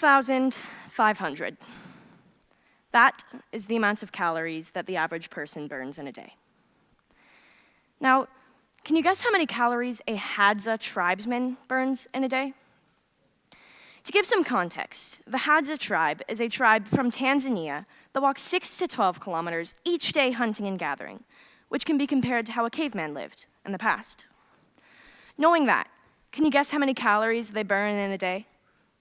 12,500. That is the amount of calories that the average person burns in a day. Now, can you guess how many calories a Hadza tribesman burns in a day? To give some context, the Hadza tribe is a tribe from Tanzania that walks 6 to 12 kilometers each day hunting and gathering, which can be compared to how a caveman lived in the past. Knowing that, can you guess how many calories they burn in a day?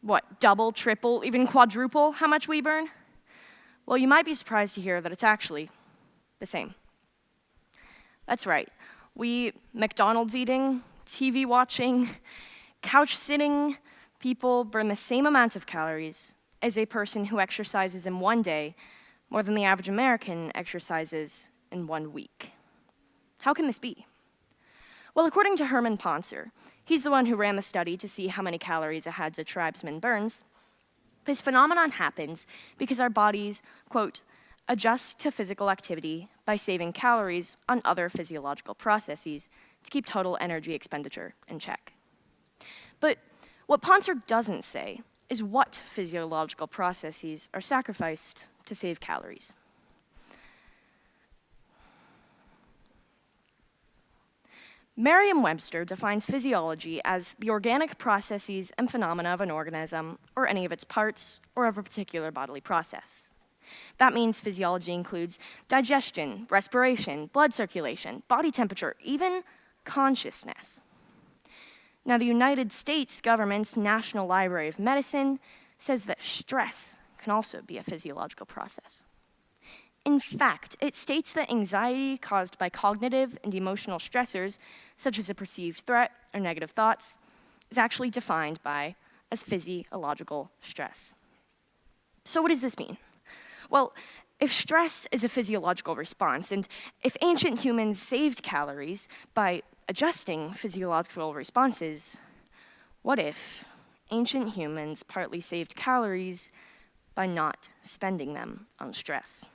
What, double, triple, even quadruple how much we burn? Well, you might be surprised to hear that it's actually the same. That's right. We McDonald's eating, TV watching, couch sitting people burn the same amount of calories as a person who exercises in one day more than the average American exercises in 1 week. How can this be? Well, according to Herman Poncer, he's the one who ran the study to see how many calories a Hadza tribesman burns. This phenomenon happens because our bodies, quote, adjust to physical activity by saving calories on other physiological processes to keep total energy expenditure in check. But what Poncer doesn't say is what physiological processes are sacrificed to save calories. Merriam-Webster defines physiology as the organic processes and phenomena of an organism, or any of its parts, or of a particular bodily process. That means physiology includes digestion, respiration, blood circulation, body temperature, even consciousness. Now, the United States government's National Library of Medicine says that stress can also be a physiological process. In fact, it states that anxiety caused by cognitive and emotional stressors, such as a perceived threat or negative thoughts, is actually defined as physiological stress. So what does this mean? Well, if stress is a physiological response, and if ancient humans saved calories by adjusting physiological responses, what if ancient humans partly saved calories by not spending them on stress?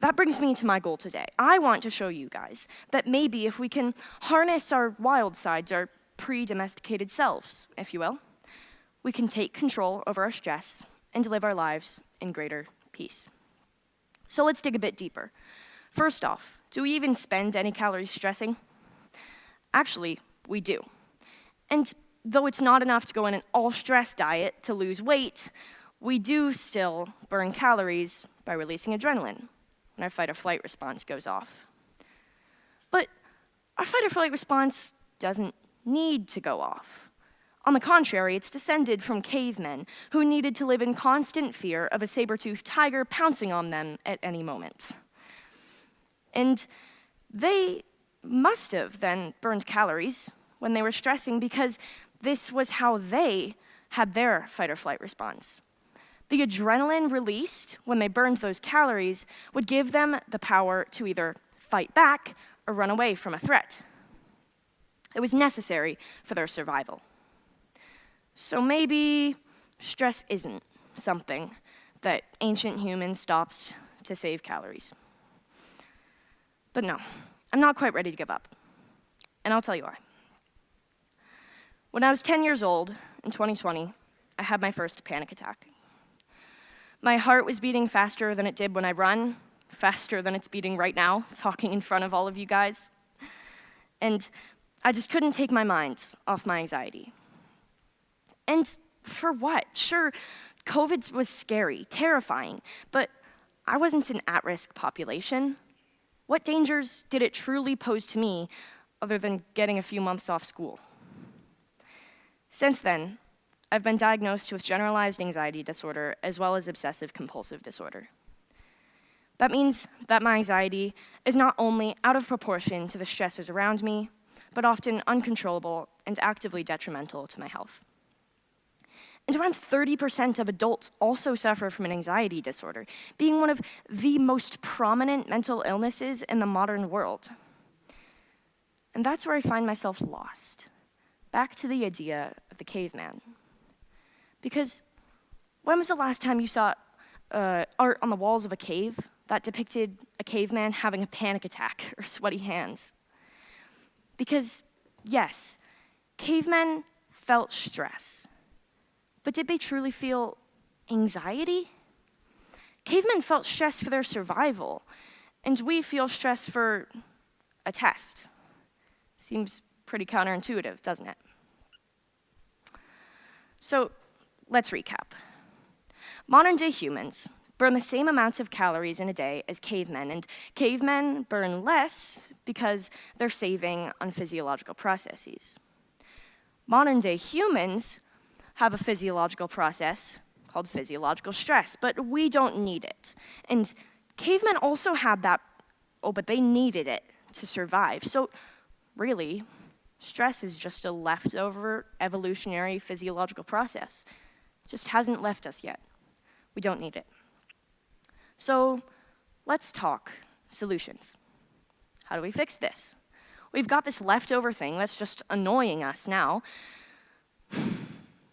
That brings me to my goal today. I want to show you guys that maybe if we can harness our wild sides, our pre-domesticated selves, if you will, we can take control over our stress and live our lives in greater peace. So let's dig a bit deeper. First off, do we even spend any calories stressing? Actually, we do. And though it's not enough to go on an all-stress diet to lose weight, we do still burn calories by releasing adrenaline when our fight-or-flight response goes off. But our fight-or-flight response doesn't need to go off. On the contrary, it's descended from cavemen who needed to live in constant fear of a saber-toothed tiger pouncing on them at any moment. And they must have then burned calories when they were stressing because this was how they had their fight-or-flight response. The adrenaline released when they burned those calories would give them the power to either fight back or run away from a threat. It was necessary for their survival. So maybe stress isn't something that ancient humans stopped to save calories. But no, I'm not quite ready to give up. And I'll tell you why. When I was 10 years old in 2020, I had my first panic attack. My heart was beating faster than it did when I run, faster than it's beating right now, talking in front of all of you guys. And I just couldn't take my mind off my anxiety. And for what? Sure, COVID was scary, terrifying, but I wasn't an at-risk population. What dangers did it truly pose to me other than getting a few months off school? Since then, I've been diagnosed with generalized anxiety disorder as well as obsessive compulsive disorder. That means that my anxiety is not only out of proportion to the stressors around me, but often uncontrollable and actively detrimental to my health. And around 30% of adults also suffer from an anxiety disorder, being one of the most prominent mental illnesses in the modern world. And that's where I find myself lost, back to the idea of the caveman. Because when was the last time you saw art on the walls of a cave that depicted a caveman having a panic attack or sweaty hands? Because, yes, cavemen felt stress, But did they truly feel anxiety? Cavemen felt stress for their survival, and we feel stress for a test. Seems pretty counterintuitive, doesn't it? So let's recap. Modern-day humans burn the same amounts of calories in a day as cavemen, and cavemen burn less because they're saving on physiological processes. Modern-day humans have a physiological process called physiological stress, but we don't need it. And cavemen also had that, but they needed it to survive. So really, stress is just a leftover evolutionary physiological process. It just hasn't left us yet. We don't need it. So let's talk solutions. How do we fix this? We've got this leftover thing that's just annoying us now.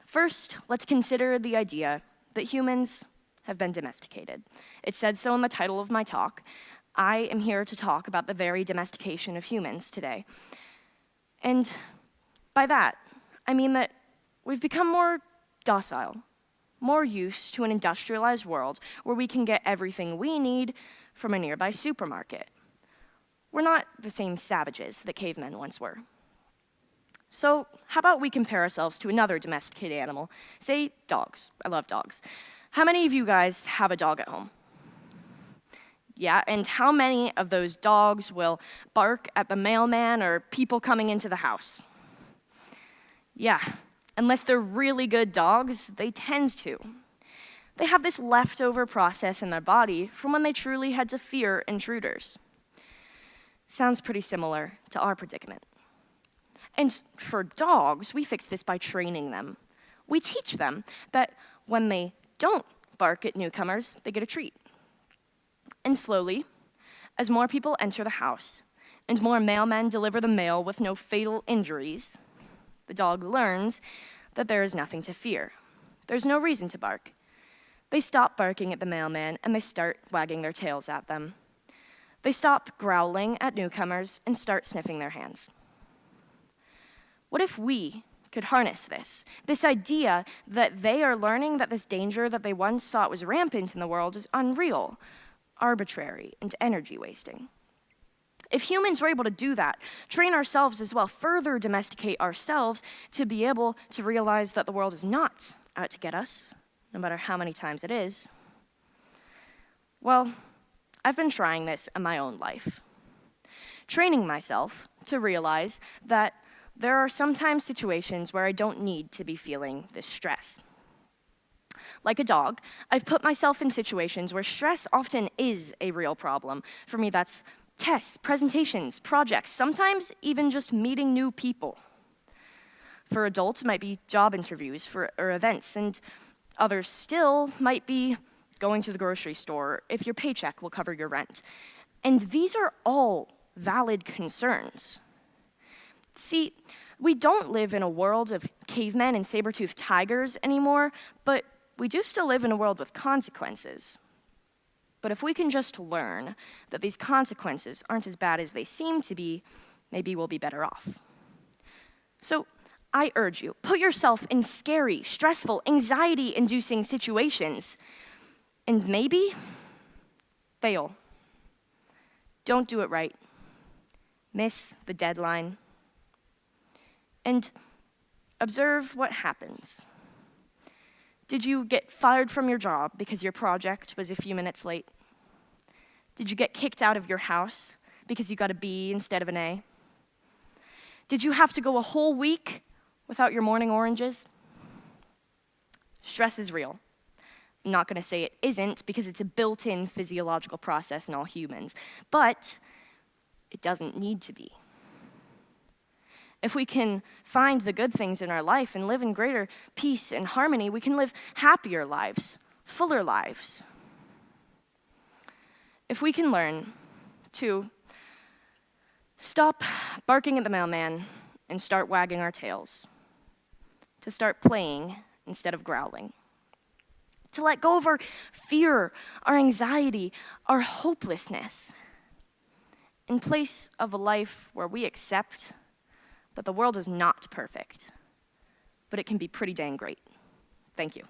First, let's consider the idea that humans have been domesticated. It said so in the title of my talk. I am here to talk about the very domestication of humans today. And by that, I mean that we've become more docile, more used to an industrialized world where we can get everything we need from a nearby supermarket. We're not the same savages that cavemen once were. So how about we compare ourselves to another domesticated animal, say dogs. I love dogs. How many of you guys have a dog at home? Yeah, and how many of those dogs will bark at the mailman or people coming into the house? Yeah, unless they're really good dogs, they tend to. They have this leftover process in their body from when they truly had to fear intruders. Sounds pretty similar to our predicament. And for dogs, we fix this by training them. We teach them that when they don't bark at newcomers, they get a treat. And slowly, as more people enter the house and more mailmen deliver the mail with no fatal injuries, the dog learns that there is nothing to fear. There's no reason to bark. They stop barking at the mailman and they start wagging their tails at them. They stop growling at newcomers and start sniffing their hands. What if we could harness this idea that they are learning that this danger that they once thought was rampant in the world is unreal, arbitrary, and energy wasting? If humans were able to do that, train ourselves as well, further domesticate ourselves to be able to realize that the world is not out to get us, no matter how many times it is, well, I've been trying this in my own life. Training myself to realize that there are sometimes situations where I don't need to be feeling this stress. Like a dog, I've put myself in situations where stress often is a real problem. For me, that's tests, presentations, projects, sometimes even just meeting new people. For adults, it might be job interviews or events, and others still might be going to the grocery store if your paycheck will cover your rent. And these are all valid concerns. See, we don't live in a world of cavemen and saber-toothed tigers anymore, but we do still live in a world with consequences. But if we can just learn that these consequences aren't as bad as they seem to be, maybe we'll be better off. So I urge you, put yourself in scary, stressful, anxiety-inducing situations, and maybe fail. Don't do it right. Miss the deadline. And observe what happens. Did you get fired from your job because your project was a few minutes late? Did you get kicked out of your house because you got a B instead of an A? Did you have to go a whole week without your morning oranges? Stress is real. I'm not going to say it isn't because it's a built-in physiological process in all humans, but it doesn't need to be. If we can find the good things in our life and live in greater peace and harmony, we can live happier lives, fuller lives. If we can learn to stop barking at the mailman and start wagging our tails, to start playing instead of growling, to let go of our fear, our anxiety, our hopelessness, in place of a life where we accept that the world is not perfect, but it can be pretty dang great. Thank you.